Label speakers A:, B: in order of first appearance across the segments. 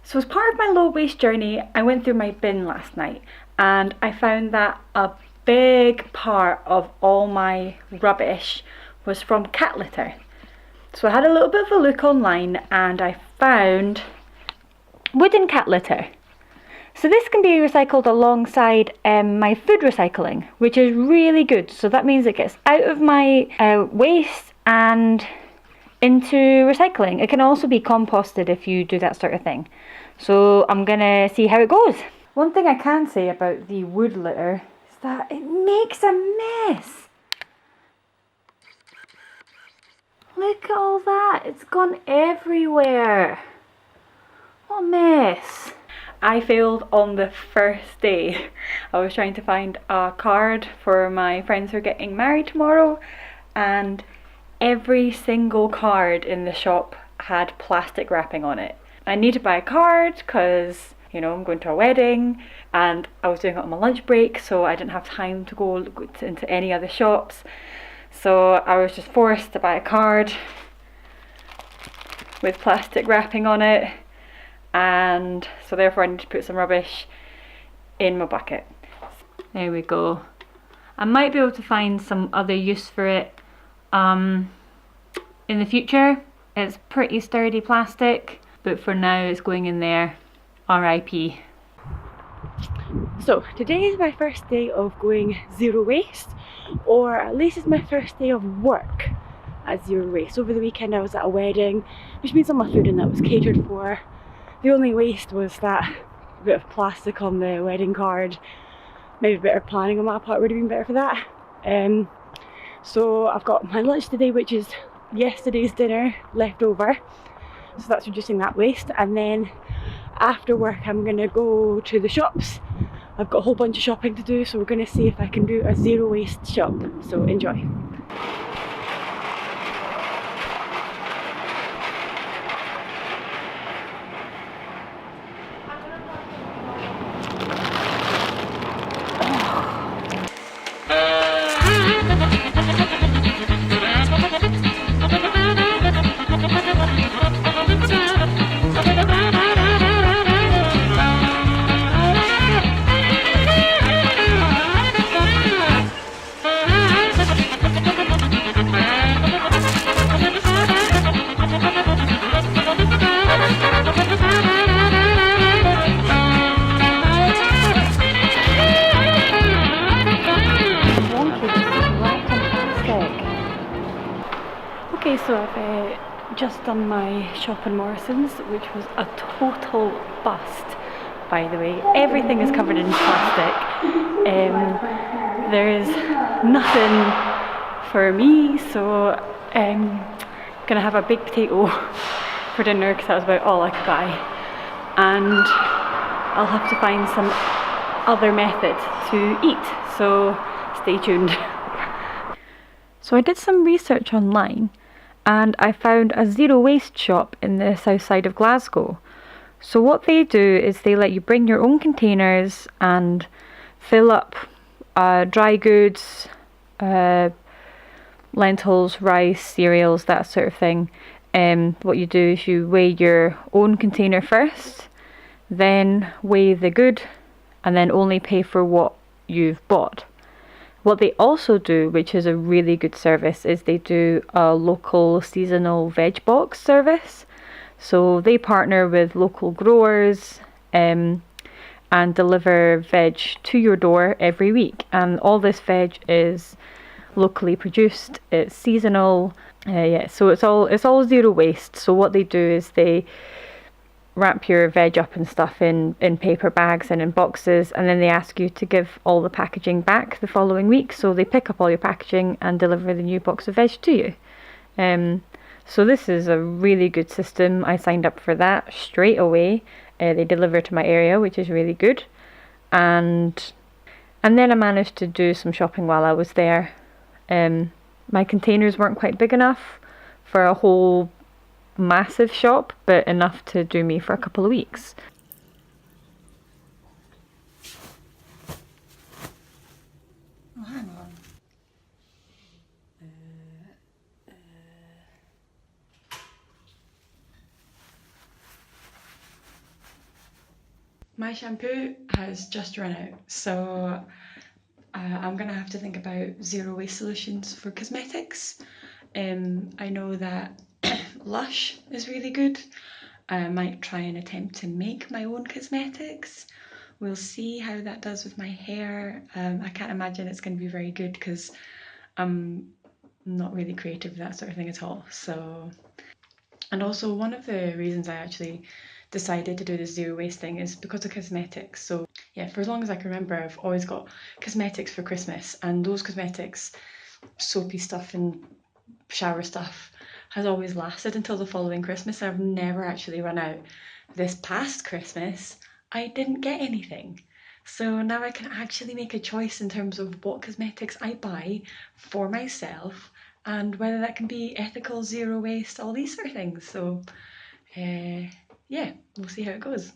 A: So as part of my low waste journey, I went through my bin last night and I found that a big part of all my rubbish was from cat litter. So I had a little bit of a look online and I found wooden cat litter. So this can be recycled alongside my food recycling, which is really good. So that means it gets out of my waste and into recycling. It can also be composted if you do that sort of thing. So I'm gonna see how it goes. One thing I can say about the wood litter is that it makes a mess. Look at all that, it's gone everywhere. What a mess. I failed on the first day. I was trying to find a card for my friends who are getting married tomorrow, and every single card in the shop had plastic wrapping on it. I need to buy a card because, you know, I'm going to a wedding and I was doing it on my lunch break, so I didn't have time to go into any other shops. So I was just forced to buy a card with plastic wrapping on it, and so therefore I need to put some rubbish in my bucket. There we go. I might be able to find some other use for it in the future. It's pretty sturdy plastic, but for now it's going in there. RIP. So today is my first day of going zero waste, or at least it's my first day of work at zero waste. Over the weekend I was at a wedding, which means all my food in that was catered for. The only waste was that bit of plastic on the wedding card. Maybe better planning on my part would have been better for that. So I've got my lunch today, which is yesterday's dinner left over, so that's reducing that waste. And then after work I'm gonna go to the shops. I've got a whole bunch of shopping to do, so we're gonna see if I can do a zero waste shop, so enjoy. Okay, so I've just done my shop in Morrison's, which was a total bust, by the way. Everything is covered in plastic. There's nothing for me, so I'm gonna have a big potato for dinner because that was about all I could buy. And I'll have to find some other method to eat, so stay tuned. So I did some research online and I found a zero waste shop in the south side of Glasgow. So what they do is they let you bring your own containers and fill up dry goods, lentils, rice, cereals, that sort of thing. What you do is you weigh your own container first, then weigh the good, and then only pay for what you've bought. What they also do, which is a really good service, is they do a local seasonal veg box service. So they partner with local growers and deliver veg to your door every week. And all this veg is locally produced, it's seasonal, so it's all zero waste. So what they do is they wrap your veg up and stuff in paper bags and in boxes, and then they ask you to give all the packaging back the following week. So they pick up all your packaging and deliver the new box of veg to you. So this is a really good system. I signed up for that straight away. They deliver to my area, which is really good. And then I managed to do some shopping while I was there. My containers weren't quite big enough for a whole massive shop, but enough to do me for a couple of weeks. Oh, hang on.
B: My shampoo has just run out, so I'm gonna have to think about zero waste solutions for cosmetics. I know that Lush is really good. I might try and attempt to make my own cosmetics. We'll see how that does with my hair. I can't imagine it's going to be very good because I'm not really creative with that sort of thing at all. So, and also one of the reasons I actually decided to do this zero waste thing is because of cosmetics. So yeah, for as long as I can remember, I've always got cosmetics for Christmas, and those cosmetics, soapy stuff and shower stuff, has always lasted until the following Christmas. I've never actually run out. This past Christmas, I didn't get anything. So now I can actually make a choice in terms of what cosmetics I buy for myself and whether that can be ethical, zero waste, all these sort of things. So, yeah, we'll see how it goes.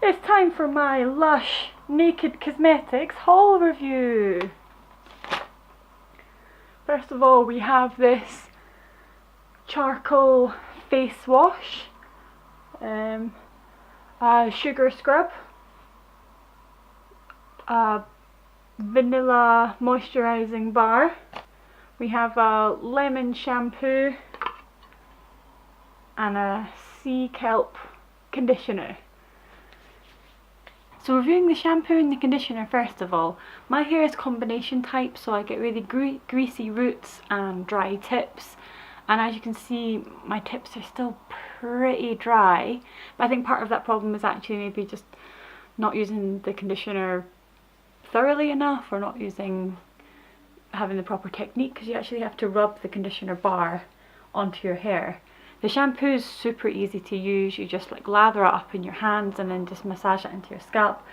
A: It's time for my Lush Naked Cosmetics haul review. First of all, we have this charcoal face wash, a sugar scrub, a vanilla moisturising bar. We have a lemon shampoo and a sea kelp conditioner. So reviewing the shampoo and the conditioner first of all, my hair is combination type, so I get really greasy roots and dry tips, and as you can see my tips are still pretty dry, but I think part of that problem is actually maybe just not using the conditioner thoroughly enough, or not having the proper technique, because you actually have to rub the conditioner bar onto your hair. The shampoo is super easy to use. You just like lather it up in your hands and then just massage it into your scalp.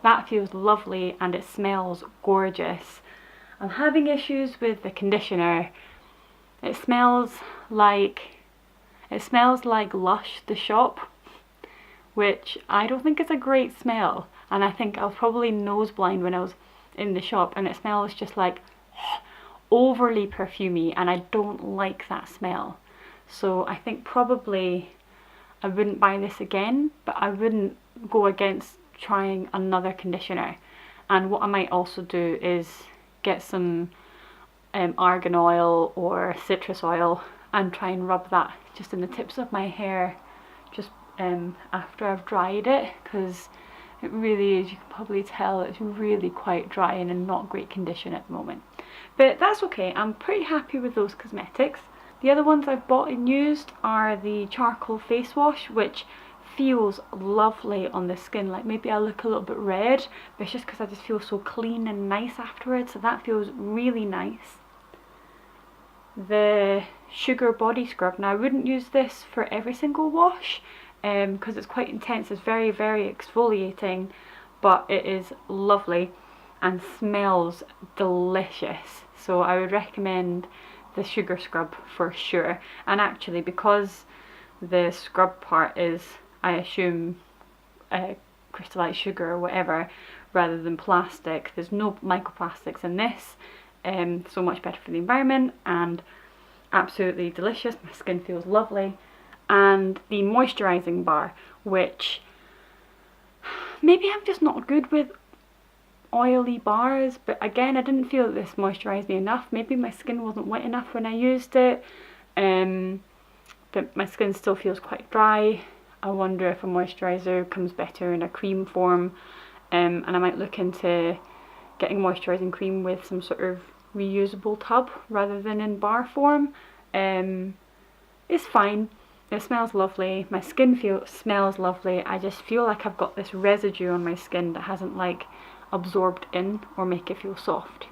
A: That feels lovely and it smells gorgeous. I'm having issues with the conditioner. It smells like Lush the shop, which I don't think is a great smell, and I think I was probably nose blind when I was in the shop, and it smells just like overly perfumey, and I don't like that smell. So I think probably I wouldn't buy this again, but I wouldn't go against trying another conditioner. And what I might also do is get some argan oil or citrus oil and try and rub that just in the tips of my hair just after I've dried it, because it really is, you can probably tell, it's really quite dry and in not great condition at the moment. But that's okay, I'm pretty happy with those cosmetics. The other ones I've bought and used are the charcoal face wash, which feels lovely on the skin. Like maybe I look a little bit red, but it's just because I just feel so clean and nice afterwards, so that feels really nice. The sugar body scrub, now I wouldn't use this for every single wash because it's quite intense, it's very exfoliating, but it is lovely and smells delicious, so I would recommend the sugar scrub for sure. And actually, because the scrub part is, I assume, crystallized sugar or whatever rather than plastic, there's no microplastics in this, so much better for the environment and absolutely delicious. My skin feels lovely. And the moisturising bar, which maybe I'm just not good with oily bars, but again I didn't feel that this moisturised me enough. Maybe my skin wasn't wet enough when I used it, but my skin still feels quite dry. I wonder if a moisturiser comes better in a cream form, and I might look into getting moisturising cream with some sort of reusable tub rather than in bar form. It's fine. It smells lovely. My skin smells lovely. I just feel like I've got this residue on my skin that hasn't like absorbed in or make it feel soft.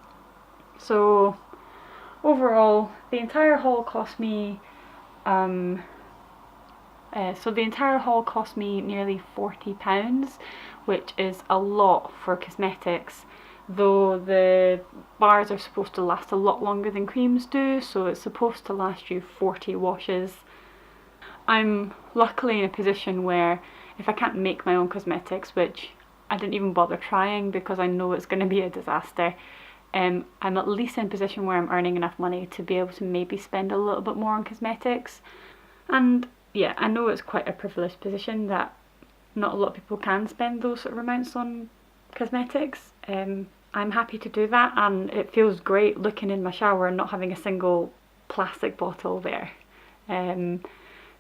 A: So overall, the entire haul cost me nearly £40, which is a lot for cosmetics, though the bars are supposed to last a lot longer than creams do, so it's supposed to last you 40 washes. I'm luckily in a position where if I can't make my own cosmetics, which I didn't even bother trying because I know it's going to be a disaster, I'm at least in a position where I'm earning enough money to be able to maybe spend a little bit more on cosmetics. And yeah, I know it's quite a privileged position that not a lot of people can spend those sort of amounts on cosmetics. I'm happy to do that, and it feels great looking in my shower and not having a single plastic bottle there.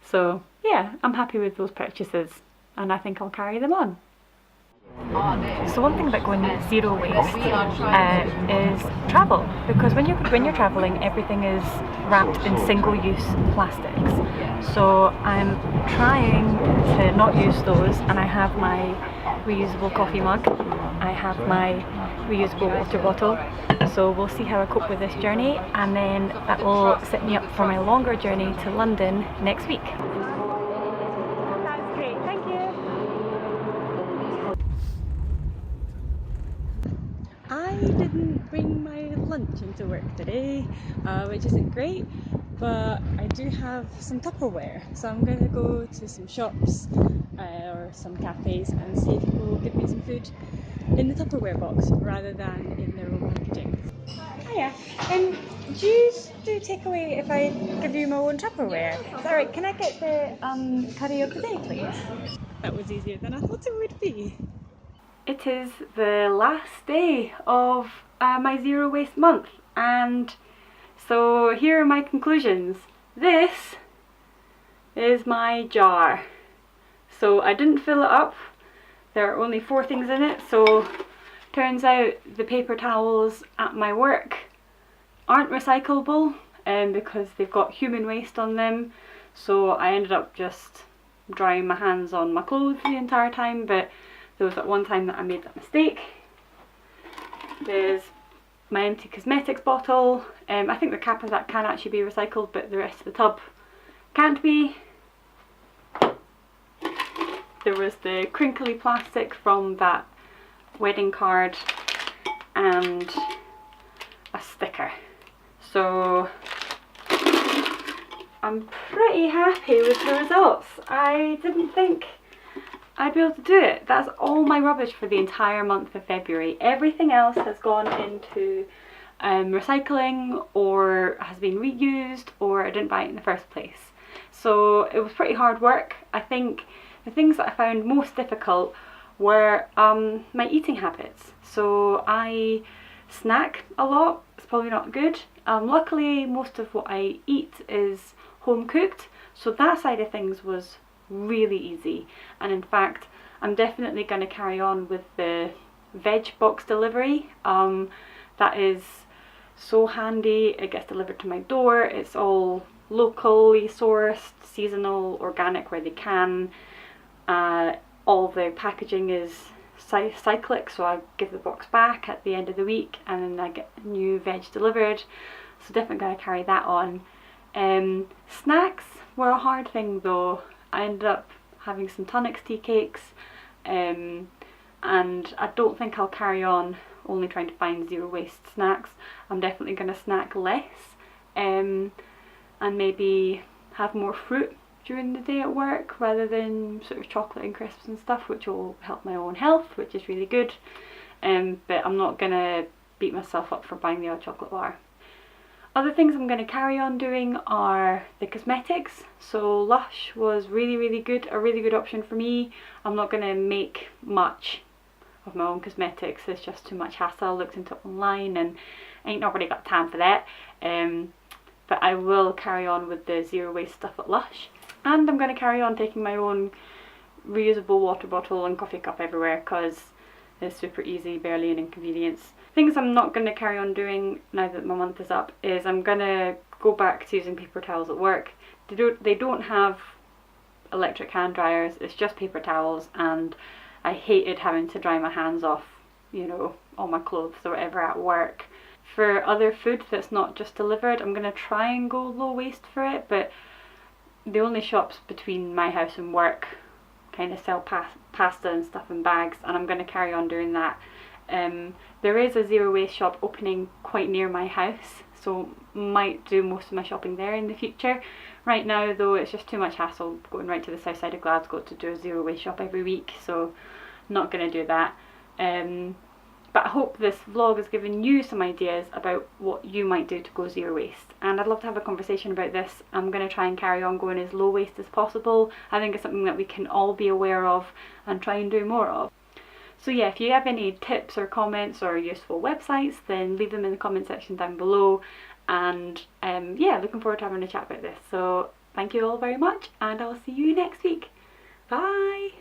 A: So yeah, I'm happy with those purchases, and I think I'll carry them on. So one thing about going zero waste is travel, because when you're travelling, everything is wrapped in single-use plastics. So I'm trying to not use those, and I have my reusable coffee mug, I have my reusable water bottle. So we'll see how I cope with this journey, and then that will set me up for my longer journey to London next week. That's great, thank you. I didn't bring my lunch into work today, which isn't great, but I do have some Tupperware, so I'm going to go to some shops or some cafes and see if people will give me some food in the Tupperware box rather than in their own packaging. Hiya, do you do takeaway if I give you my own Tupperware? Is that right? Can I get the curry of the day, please? That was easier than I thought it would be. It is the last day of my zero waste month, and so here are my conclusions. This is my jar. So I didn't fill it up. There are only 4 things in it, so turns out the paper towels at my work aren't recyclable because they've got human waste on them. So I ended up just drying my hands on my clothes the entire time, but there was that one time that I made that mistake. There's my empty cosmetics bottle. I think the cap of that can actually be recycled, but the rest of the tub can't be. There was the crinkly plastic from that wedding card and a sticker. So I'm pretty happy with the results. I didn't think I'd be able to do it. That's all my rubbish for the entire month of February. Everything else has gone into recycling, or has been reused, or I didn't buy it in the first place. So it was pretty hard work. I think the things that I found most difficult were my eating habits. So I snack a lot. It's probably not good. Luckily, most of what I eat is home cooked, so that side of things was really easy. And in fact, I'm definitely going to carry on with the veg box delivery. That is so handy. It gets delivered to my door. It's all locally sourced, seasonal, organic where they can. All the packaging is cyclic, so I give the box back at the end of the week and then I get new veg delivered. So definitely going to carry that on. Snacks were a hard thing though. I ended up having some Tunnix tea cakes, and I don't think I'll carry on only trying to find zero waste snacks. I'm definitely going to snack less, and maybe have more fruit during the day at work rather than sort of chocolate and crisps and stuff, which will help my own health, which is really good. But I'm not going to beat myself up for buying the odd chocolate bar. Other things I'm going to carry on doing are the cosmetics. So Lush was really good, a really good option for me. I'm not going to make much of my own cosmetics, it's just too much hassle. I looked into it online and I ain't not really got time for that. But I will carry on with the zero waste stuff at Lush. And I'm going to carry on taking my own reusable water bottle and coffee cup everywhere because it's super easy, barely an inconvenience. Things I'm not going to carry on doing now that my month is up is I'm going to go back to using paper towels at work. They don't have electric hand dryers, it's just paper towels, and I hated having to dry my hands off, you know, all my clothes or whatever at work. For other food that's not just delivered, I'm going to try and go low waste for it, but the only shops between my house and work kind of sell pasta and stuff in bags, and I'm going to carry on doing that. There is a zero waste shop opening quite near my house, so might do most of my shopping there in the future. Right now though, it's just too much hassle going right to the south side of Glasgow to do a zero waste shop every week, so not going to do that. But I hope this vlog has given you some ideas about what you might do to go zero waste, and I'd love to have a conversation about this. I'm going to try and carry on going as low waste as possible. I think it's something that we can all be aware of and try and do more of. So yeah, if you have any tips or comments or useful websites, then leave them in the comment section down below, and yeah, looking forward to having a chat about this. So thank you all very much, and I'll see you next week. Bye!